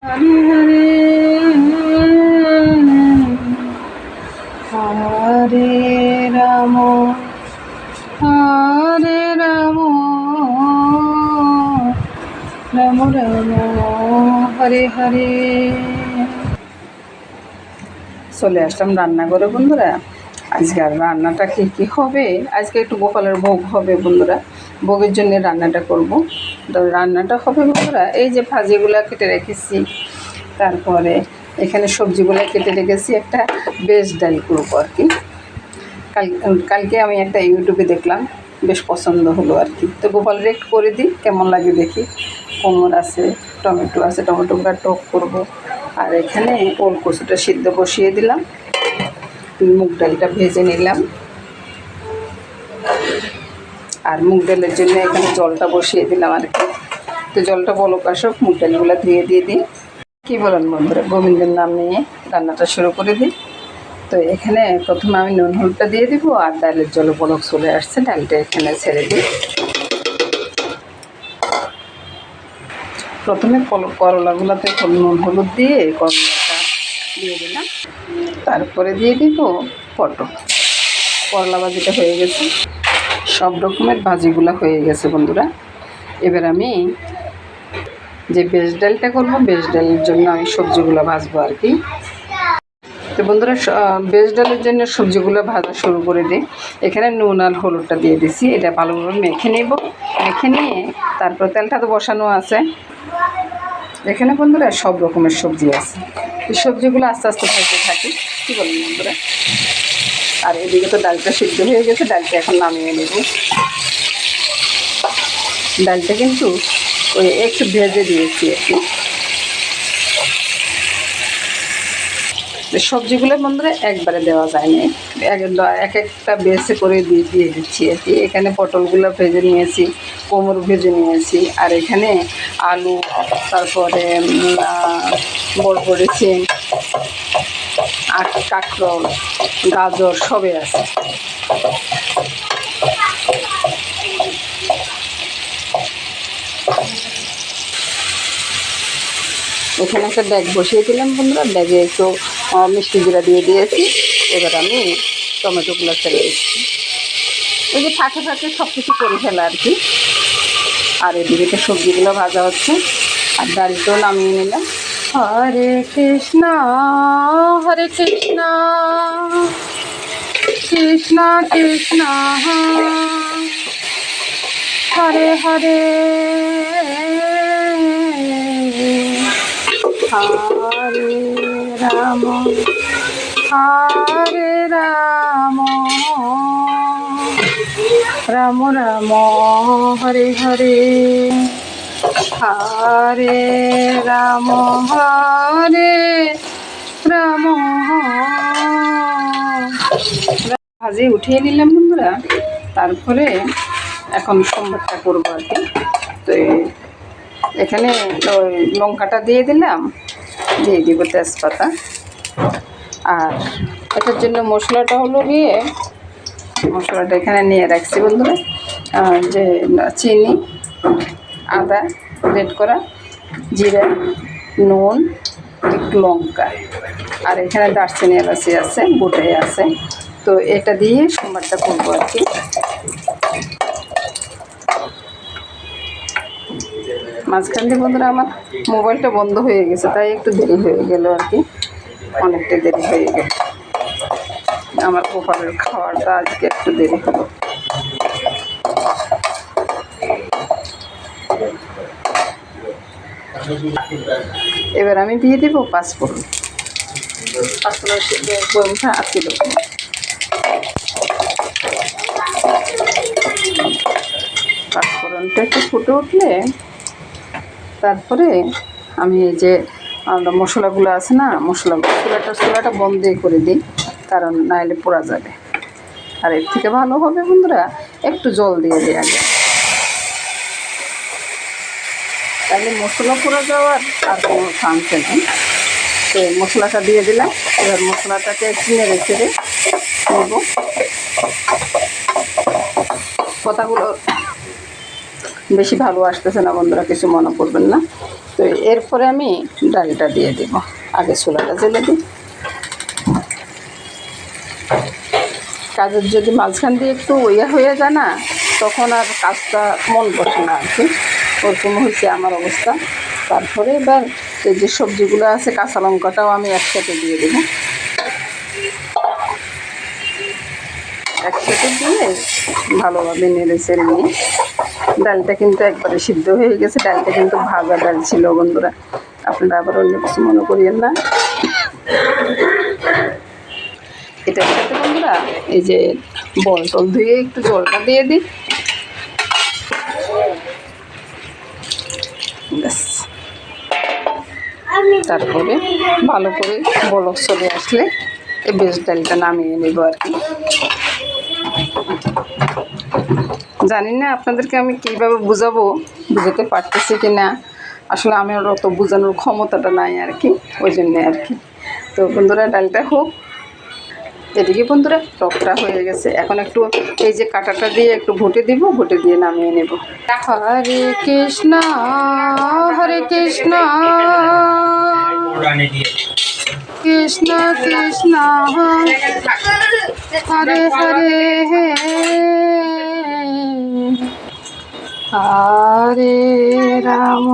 হরে হরে রাম হরে রাম রাম রাম হরে হরে। চলে আসলাম রান্নাঘরে বন্ধুরা। আজকে আর রান্নাটা কি হবে, আজকে একটু গোপালের ভোগ হবে বন্ধুরা, ভোগের জন্য রান্নাটা করব। তো রান্নাটা হবে বন্ধুরা, এই যে ভাজিগুলো কেটে রেখেছি, তারপরে এখানে সবজিগুলো কেটে রেখেছি, একটা বেশ ডাল করবো আর কি। কালকে আমি একটা ইউটিউবে দেখলাম, বেশ পছন্দ হলো আর কি। তো গোপালের একটু করে দিই, কেমন লাগে দেখি। কোমর আছে, টমেটো আছে, টমেটোটা টক করব। আর এখানে ওল কচুটা সিদ্ধ বসিয়ে দিলাম, মুগ ডালটা ভেজে নিলাম, আর মুগ ডালের জন্য এখানে জলটা বসিয়ে দিলাম আর কি। তো জলটা বলক আসুক, মুগ ডালগুলো ধুয়ে দিয়ে দিই। কী বলেন বন্ধুরা, গোবিন্দের নাম নিয়ে রান্নাটা শুরু করে দিই। তো এখানে প্রথমে আমি নুন হলুদটা দিয়ে দিব, আর ডালের জল বলক চলে আসছে, ডালটা এখানে ছেড়ে দিই। প্রথমে করলাগুলোতে নুন হলুদ দিয়ে করলাটা দিয়ে দিলাম, তারপরে দিয়ে দিব পটল। করলা ভাজিটা হয়ে গেছে, সব রকমের ভাজিগুলো হয়ে গেছে বন্ধুরা। এবার আমি যে বেশ ডালটা করবো, বেশ ডালের জন্য আমি সবজিগুলো ভাজবো আর কি। তো বন্ধুরা, বেশ ডালের জন্য সবজিগুলো ভাজা শুরু করে দিই। এখানে নুন আর হলুদটা দিয়ে দিছি, এটা ভালোভাবে মেখে নেব। মেখে নিয়ে তারপর তেলটা তো বসানো আছে। এখানে বন্ধুরা সব রকমের সবজি আছে, এই সবজিগুলো আস্তে আস্তে ভাজতে থাকি। কী বলেন বন্ধুরা? আর এদিকে তো ডালটা সিদ্ধ হয়ে গেছে, ডালটা এখন নামিয়ে নেব। ডালটা কিন্তু ওই একটু ভেজে দিয়েছি আর কি। সবজিগুলো বন্ধুরা একবারে দেওয়া যায় না, এক একটা বেছে করে দিয়ে দিচ্ছি আর কি। এখানে পটলগুলো ভেজে নিয়েছি, কোমর ভেজে নিয়েছি, আর এখানে আলু, তারপরে বড়বড়ি সিম, কাঁকরোল, গাজর সবই আছে। এখানে একটা ব্যাগ বসিয়ে দিলাম বন্ধুরা, ব্যাগে একটু মিষ্টি জিরা দিয়ে দিয়েছি। এবার আমি টমেটোগুলো ফেলে দিচ্ছি, এই যে ফাঁকে ফাঁকে সব কিছু করে ফেলা আর কি। আর এদিকে তো সবজিগুলো ভাজা হচ্ছে, আর ডালটাও নামিয়ে নিলাম। হরে কৃষ্ণ হরে কৃষ্ণ কৃষ্ণ কৃষ্ণ হরে হরে হরে রাম হরে রাম রাম রাম হরে হরে হরে রাম হরে রাম। ভাজি উঠিয়ে নিলাম বন্ধুরা, তারপরে এখন সোমবারটা করবো আর কি। তো এখানে লঙ্কাটা দিয়ে দিলাম, দিয়ে দিব তেজপাতা। আর এটার জন্য মশলাটা হলো গিয়ে, মশলাটা এখানে নিয়ে রাখছি বন্ধুরা, যে চিনি, আদা গ্রেট করা, জিরা, নুন, একটু লঙ্কা, আর এখানে দারচিনি এলাচি আছে, গোটাই আছে। তো এটা দিয়ে সোমবারটা করবো আর কি। মাঝখান দিয়ে বন্ধুরা আমার মোবাইলটা বন্ধ হয়ে গেছে, তাই একটু দেরি হয়ে গেল আর কি, অনেকটা দেরি হয়ে গেল। আমার গোপালের খাওয়াটা আজকে একটু দেরি হলো। এবার আমি দিয়ে দিব পাঁচফোড়ন। পাঁচফোড়ন বইটা আসছিল, পাঁচফোড়নটা একটু ফুটে উঠলে তারপরে আমি এই যে মশলাগুলো আছে না, চুলাটা বন্ধ করে দিই, কারণ নাহলে পোড়া যাবে। আর এর থেকে ভালো হবে বন্ধুরা একটু জল দিয়ে দেওয়া যায়, তাহলে মশলা পোড়া যাওয়ার আর কোনো চান্স নেই। তো মশলাটা দিয়ে দিলাম, এবার মশলাটাকে একটু নেড়ে চেড়ে নেব। বেশি ভালো আসতেছে না বন্ধুরা, কিছু মনে করবেন না। তো এরপরে আমি ডালটা দিয়ে দেব। আগে চুলাটা জ্বেলে দিই। কাজের যদি মাঝখান দিয়ে একটু হয়ে যায় না, তখন আর কাজটা মন বসে না আর কি, ওরকম হয়েছে আমার অবস্থা। তারপরে এবার এই যে সবজিগুলো আছে, কাঁচা লঙ্কাটাও আমি একসাথে দিয়ে দেবো। একসাথে দিয়ে ভালোভাবে নেড়ে-চেড়ে নিয়ে, ডালটা কিন্তু একবারে সিদ্ধ হয়ে গেছে। ডালটা কিন্তু ভাজা ডাল ছিল বন্ধুরা, আপনারা আবার অন্য কিছু মনে করিয়েন না। এটার সাথে বন্ধুরা এই যে বল ধুয়ে একটু জলটা দিয়ে দিই। ব্যাস, তারপরে ভালো করে বলক চলে আসলে এই বেশ ডালটা নামিয়ে নেব আর কি। জানি না আপনাদেরকে আমি কীভাবে বুঝাতে পারতেছি কি না, আসলে আমার অত বোঝানোর ক্ষমতাটা নাই আর কি, ওই জন্যে আর কি। তো বন্ধুরা ডালটা হোক, এদিকে বন্ধুরা টকটা হয়ে গেছে। এখন একটু এই যে কাঁটাটা দিয়ে একটু ঘুটে দিব, ঘুটে দিয়ে নামিয়ে নেব। হরে কৃষ্ণ হরে কৃষ্ণ কৃষ্ণ কৃষ্ণ হরে হরে হরে রাম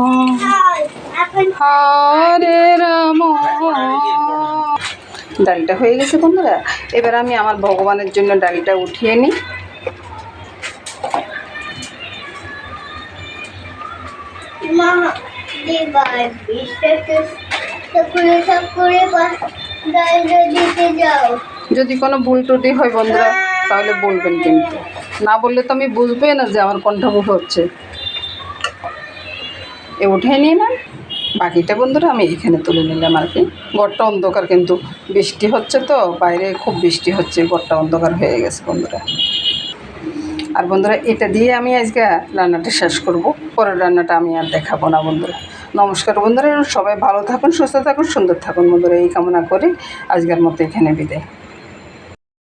হরে রাম। ডালটা হয়ে গেছে বন্ধুরা, এবার আমি আমার ভগবানের জন্য ডালটা উঠিয়ে নিই। যদি কোনো ভুল ত্রুটি হয় বন্ধুরা তাহলে বলবেন, কিন্তু না বললে তো আমি বুঝবে না যে আমার কোনটা ভুল হচ্ছে। এ উঠে নিয়ে না, বাকিটা বন্ধুরা আমি এখানে তুলে নিলাম আর কি। ঘরটা অন্ধকার, কিন্তু বৃষ্টি হচ্ছে তো, বাইরে খুব বৃষ্টি হচ্ছে, ঘরটা অন্ধকার হয়ে গেছে বন্ধুরা। আর বন্ধুরা এটা দিয়ে আমি আজকে রান্নাটা শেষ করব, পরের রান্নাটা আমি আর দেখাবো না বন্ধুরা। নমস্কার বন্ধুরা, সবাই ভালো থাকুন, সুস্থ থাকুন, সুন্দর থাকুন বন্ধুরা, এই কামনা করে আজকের মতো এখানে বিদায়।